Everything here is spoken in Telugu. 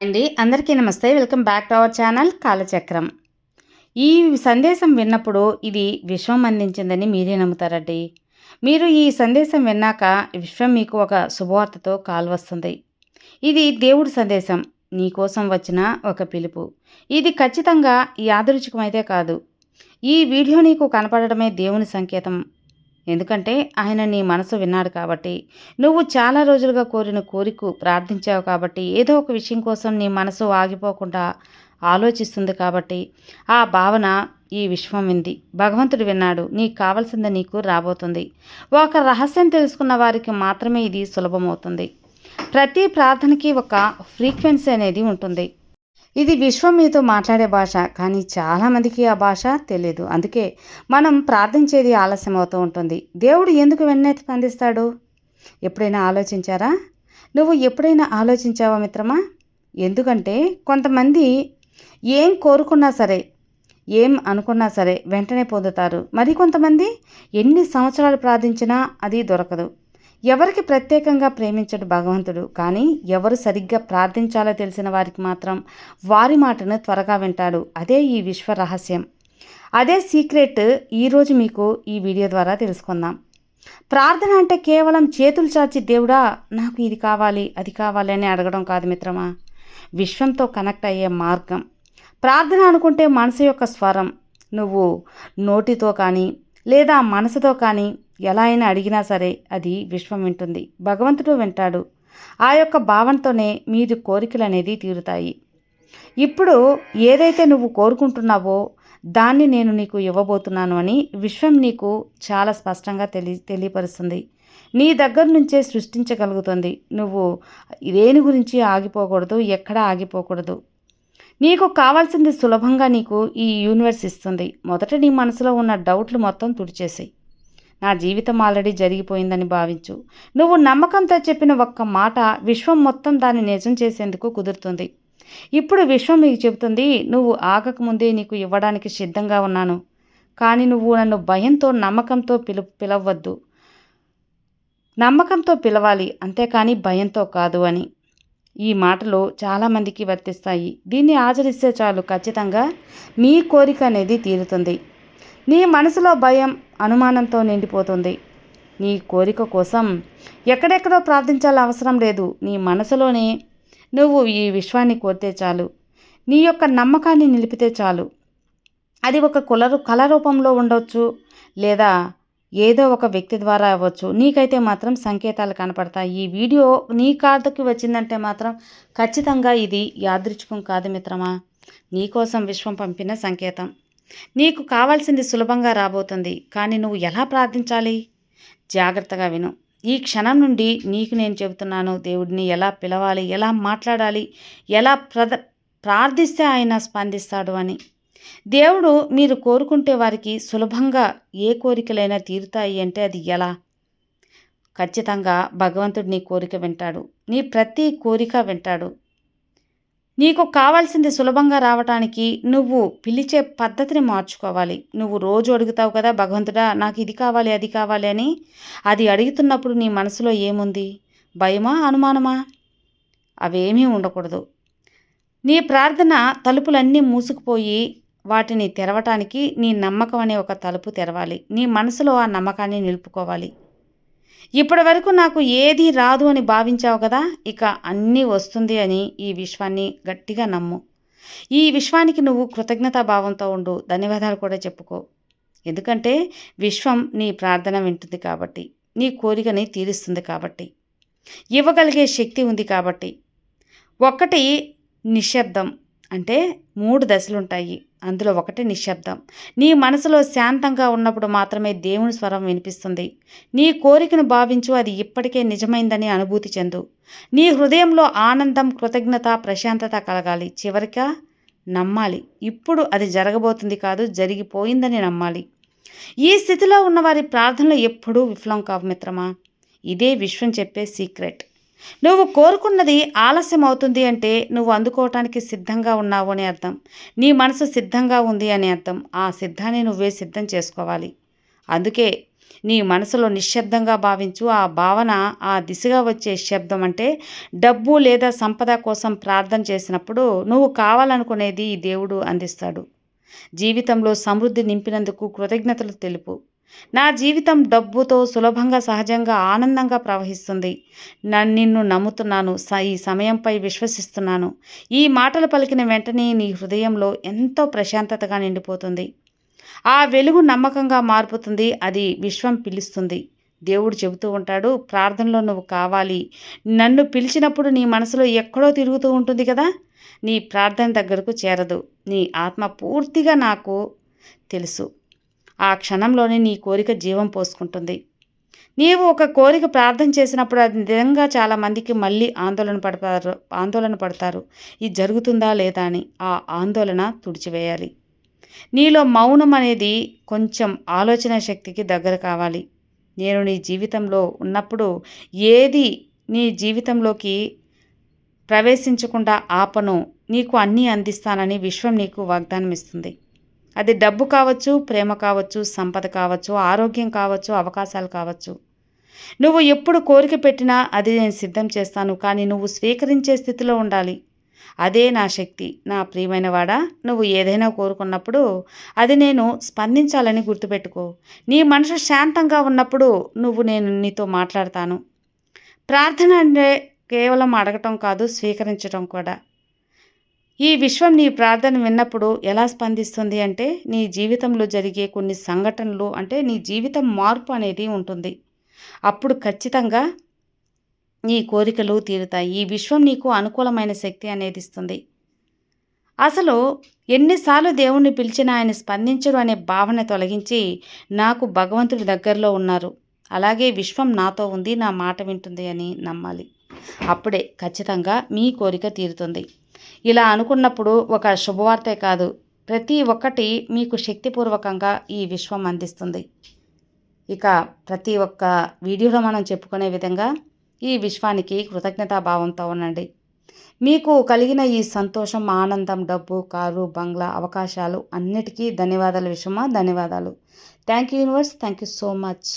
అందరికీ నమస్తే. Welcome back to our channel Kalachakram. ఈ సందేశం విన్నప్పుడు ఇది విశ్వం అందించిందని మీరే నమ్ముతారండి. మీరు ఈ సందేశం విన్నాక విశ్వం మీకు ఒక శుభవార్తతో కాల్ వస్తుంది. ఇది దేవుడి సందేశం. నీకోసం వచ్చిన ఒక పిలుపు. ఇది ఖచ్చితంగా యాదృచ్ఛికమైతే కాదు. ఈ వీడియో నీకు కనపడడమే దేవుని సంకేతం. ఎందుకంటే ఆయన నీ మనసు విన్నాడు కాబట్టి, నువ్వు చాలా రోజులుగా కోరిన కోరిక ప్రార్థించావు కాబట్టి, ఏదో ఒక విషయం కోసం నీ మనసు ఆగిపోకుండా ఆలోచిస్తుంది కాబట్టి, ఆ భావన ఈ విశ్వం వింది. భగవంతుడు విన్నాడు. నీకు కావలసింది నీకు రాబోతుంది. ఒక రహస్యం తెలుసుకున్న వారికి మాత్రమే ఇది సులభమవుతుంది. ప్రతి ప్రార్థనకి ఒక ఫ్రీక్వెన్సీ అనేది ఉంటుంది. ఇది విశ్వం మీతో మాట్లాడే భాష. కానీ చాలామందికి ఆ భాష తెలియదు. అందుకే మనం ప్రార్థించేది ఆలస్యం అవుతూ ఉంటుంది. దేవుడు ఎందుకు వెంటనే స్పందిస్తాడు? ఎప్పుడైనా ఆలోచించారా? నువ్వు ఎప్పుడైనా ఆలోచించావా మిత్రమా? ఎందుకంటే కొంతమంది ఏం కోరుకున్నా సరే, ఏం అనుకున్నా సరే వెంటనే పొందుతారు. మరికొంతమంది ఎన్ని సంవత్సరాలు ప్రార్థించినా అది దొరకదు. ఎవరికి ప్రత్యేకంగా ప్రేమించడు భగవంతుడు. కానీ ఎవరు సరిగ్గా ప్రార్థించాలో తెలిసిన వారికి మాత్రం వారి మాటను త్వరగా వింటాడు. అదే ఈ విశ్వ రహస్యం. అదే సీక్రెట్ ఈరోజు మీకు ఈ వీడియో ద్వారా తెలుసుకుందాం. ప్రార్థన అంటే కేవలం చేతులు చాచి దేవుడా నాకు ఇది కావాలి అది కావాలి అని అడగడం కాదు మిత్రమా. విశ్వంతో కనెక్ట్ అయ్యే మార్గం. ప్రార్థన అనుకుంటే మనసు యొక్క స్వరం. నువ్వు నోటితో కానీ లేదా మనసుతో కానీ ఎలా అయినా అడిగినా సరే అది విశ్వం వింటుంది. భగవంతుడు వింటాడు. ఆ యొక్క భావనతోనే మీది కోరికలు అనేది తీరుతాయి. ఇప్పుడు ఏదైతే నువ్వు కోరుకుంటున్నావో దాన్ని నేను నీకు ఇవ్వబోతున్నాను అని విశ్వం నీకు చాలా స్పష్టంగా తెలియపరుస్తుంది. నీ దగ్గర నుంచే సృష్టించగలుగుతుంది. నువ్వు దేని గురించి ఆగిపోకూడదు, ఎక్కడ ఆగిపోకూడదు. నీకు కావాల్సింది సులభంగా నీకు ఈ యూనివర్స్ ఇస్తుంది. మొదట నీ మనసులో ఉన్న డౌట్లు మొత్తం తుడిచేసి, నా జీవితం ఆల్రెడీ జరిగిపోయిందని భావించు. నువ్వు నమ్మకంతో చెప్పిన ఒక్క మాట విశ్వం మొత్తం దాన్ని నిజం చేసేందుకు కుదురుతుంది. ఇప్పుడు విశ్వం మీకు చెబుతుంది, నువ్వు ఆగకముందే నీకు ఇవ్వడానికి సిద్ధంగా ఉన్నాను. కానీ నువ్వు నన్ను భయంతో నమ్మకంతో పిలవద్దు. నమ్మకంతో పిలవాలి, అంతేకాని భయంతో కాదు అని. ఈ మాటలు చాలామందికి వర్తిస్తాయి. దీన్ని ఆచరిస్తే చాలు, ఖచ్చితంగా మీ కోరిక అనేది తీరుతుంది. నీ మనసులో భయం అనుమానంతో నిండిపోతుంది. నీ కోరిక కోసం ఎక్కడెక్కడో ప్రార్థించాల్సిన అవసరం లేదు. నీ మనసులోనే నువ్వు ఈ విశ్వాన్ని కోరితే చాలు. నీ యొక్క నమ్మకాన్ని నిలిపితే చాలు. అది ఒక కళ రూపంలో ఉండవచ్చు, లేదా ఏదో ఒక వ్యక్తి ద్వారా అవ్వచ్చు. నీకైతే మాత్రం సంకేతాలు కనపడతాయి. ఈ వీడియో నీ కార్డుకి వచ్చిందంటే మాత్రం ఖచ్చితంగా ఇది యాదృచ్ఛికం కాదు మిత్రమా. నీకోసం విశ్వం పంపిన సంకేతం. నీకు కావాల్సింది సులభంగా రాబోతుంది. కానీ నువ్వు ఎలా ప్రార్థించాలి? జాగ్రత్తగా విను. ఈ క్షణం నుండి నీకు నేను చెబుతున్నాను. దేవుడిని ఎలా పిలవాలి, ఎలా మాట్లాడాలి, ఎలా ప్రార్థిస్తే ఆయన స్పందిస్తాడు అని. దేవుడు మీరు కోరుకుంటే వారికి సులభంగా ఏ కోరికలైనా తీరుతాయి అంటే అది ఎలా? ఖచ్చితంగా భగవంతుడు నీ కోరిక వింటాడు. నీ ప్రతి కోరిక వింటాడు. నీకు కావాల్సింది సులభంగా రావటానికి నువ్వు పిలిచే పద్ధతిని మార్చుకోవాలి. నువ్వు రోజు అడుగుతావు కదా, భగవంతుడా నాకు ఇది కావాలి అది కావాలి అని. అది అడుగుతున్నప్పుడు నీ మనసులో ఏముంది? భయమా, అనుమానమా? అవేమీ ఉండకూడదు. నీ ప్రార్థన తలుపులన్నీ మూసుకుపోయి వాటిని తెరవటానికి నీ నమ్మకం అనే ఒక తలుపు తెరవాలి. నీ మనసులో ఆ నమ్మకాన్ని నిలుపుకోవాలి. ఇప్పటి వరకు నాకు ఏది రాదు అని భావించావు కదా, ఇక అన్నీ వస్తుంది అని ఈ విశ్వాన్ని గట్టిగా నమ్ము. ఈ విశ్వానికి నువ్వు కృతజ్ఞతాభావంతో ఉండు. ధన్యవాదాలు కూడా చెప్పుకో. ఎందుకంటే విశ్వం నీ ప్రార్థన వింటుంది కాబట్టి, నీ కోరికని తీరుస్తుంది కాబట్టి, ఇవ్వగలిగే శక్తి ఉంది కాబట్టి. ఒకటి నిశ్శబ్దం. అంటే 3 దశలుంటాయి. అందులో ఒకటి నిశ్శబ్దం. నీ మనసులో శాంతంగా ఉన్నప్పుడు మాత్రమే దేవుని స్వరం వినిపిస్తుంది. నీ కోరికను భావించు, అది ఇప్పటికే నిజమైందని అనుభూతి చెందు. నీ హృదయంలో ఆనందం, కృతజ్ఞత, ప్రశాంతత కలగాలి. చివరిగా నమ్మాలి. ఇప్పుడు అది జరగబోతుంది కాదు, జరిగిపోయిందని నమ్మాలి. ఈ స్థితిలో ఉన్నవారి ప్రార్థనలు ఎప్పుడూ విఫలం కావు మిత్రమా. ఇదే విశ్వం చెప్పే సీక్రెట్. నువ్వు కోరుకున్నది ఆలస్యం అవుతుంది అంటే నువ్వు అందుకోవటానికి సిద్ధంగా ఉన్నావు అని అర్థం. నీ మనసు సిద్ధంగా ఉంది అని అర్థం. ఆ సిద్ధాన్ని నువ్వే సిద్ధం చేసుకోవాలి. అందుకే నీ మనసులో నిశ్శబ్దంగా భావించు. ఆ భావన ఆ దిశగా వచ్చే శబ్దం అంటే డబ్బు లేదా సంపద కోసం ప్రార్థన చేసినప్పుడు నువ్వు కావాలనుకునేది ఈ దేవుడు అందిస్తాడు. జీవితంలో సమృద్ధి నింపినందుకు కృతజ్ఞతలు తెలుపు. నా జీవితం డబ్బుతో సులభంగా, సహజంగా, ఆనందంగా ప్రవహిస్తుంది. నిన్ను నమ్ముతున్నాను. ఈ సమయంపై విశ్వసిస్తున్నాను. ఈ మాటలు పలికిన వెంటనే నీ హృదయంలో ఎంతో ప్రశాంతతగా నిండిపోతుంది. ఆ వెలుగు నమ్మకంగా మారుతుంది. అది విశ్వం పిలుస్తుంది. దేవుడు చెబుతూ ఉంటాడు, ప్రార్థనలో నువ్వు కావాలి. నన్ను పిలిచినప్పుడు నీ మనసులో ఎక్కడో తిరుగుతూ ఉంటుంది కదా! నీ ప్రార్థన దగ్గరకు చేరదు. నీ ఆత్మ పూర్తిగా నాకు తెలుసు. ఆ క్షణంలోనే నీ కోరిక జీవం పోసుకుంటుంది. నీవు ఒక కోరిక ప్రార్థన చేసినప్పుడు అది నిజంగా చాలామందికి మళ్ళీ ఆందోళన పడతారు. ఇది జరుగుతుందా లేదా అని. ఆ ఆందోళన తుడిచివేయాలి. నీలో మౌనం అనేది కొంచెం ఆలోచన శక్తికి దగ్గర కావాలి. నేను నీ జీవితంలో ఉన్నప్పుడు ఏది నీ జీవితంలోకి ప్రవేశించకుండా ఆపను. నీకు అన్నీ అందిస్తానని విశ్వం నీకు వాగ్దానం ఇస్తుంది. అది డబ్బు కావచ్చు, ప్రేమ కావచ్చు, సంపద కావచ్చు, ఆరోగ్యం కావచ్చు, అవకాశాలు కావచ్చు. నువ్వు ఎప్పుడు కోరిక పెట్టినా అది నేను సిద్ధం చేస్తాను. కానీ నువ్వు స్వీకరించే స్థితిలో ఉండాలి. అదే నా శక్తి. నా ప్రియమైన వాడా, నువ్వు ఏదైనా కోరుకున్నప్పుడు అది నేను స్పందించాలని గుర్తుపెట్టుకో. నీ మనసు శాంతంగా ఉన్నప్పుడు నేను నీతో మాట్లాడతాను. ప్రార్థన అంటే కేవలం అడగటం కాదు, స్వీకరించటం కూడా. ఈ విశ్వం నీ ప్రార్థన విన్నప్పుడు ఎలా స్పందిస్తుంది అంటే, నీ జీవితంలో జరిగే కొన్ని సంఘటనలు అంటే నీ జీవితం మార్పు అనేది ఉంటుంది. అప్పుడు ఖచ్చితంగా నీ కోరికలు తీరుతాయి. ఈ విశ్వం నీకు అనుకూలమైన శక్తి అనేది ఇస్తుంది. అసలు ఎన్నిసార్లు దేవుణ్ణి పిలిచినా ఆయన స్పందించరు అనే భావన తొలగించి, నాకు భగవంతుడి దగ్గరలో ఉన్నారు, అలాగే విశ్వం నాతో ఉంది, నా మాట వింటుంది అని నమ్మాలి. అప్పుడే ఖచ్చితంగా మీ కోరిక తీరుతుంది. ఇలా అనుకున్నప్పుడు ఒక శుభవార్తే కాదు, ప్రతి ఒక్కటి మీకు శక్తిపూర్వకంగా ఈ విశ్వం అందిస్తుంది. ఇక ప్రతి ఒక్క వీడియోలో మనం చెప్పుకునే విధంగా ఈ విశ్వానికి కృతజ్ఞతాభావంతో ఉండండి. మీకు కలిగిన ఈ సంతోషం, ఆనందం, డబ్బు, కారు, బంగ్లా, అవకాశాలు అన్నిటికీ ధన్యవాదాలు విశ్వమా, ధన్యవాదాలు. Thank you universe. Thank you so much.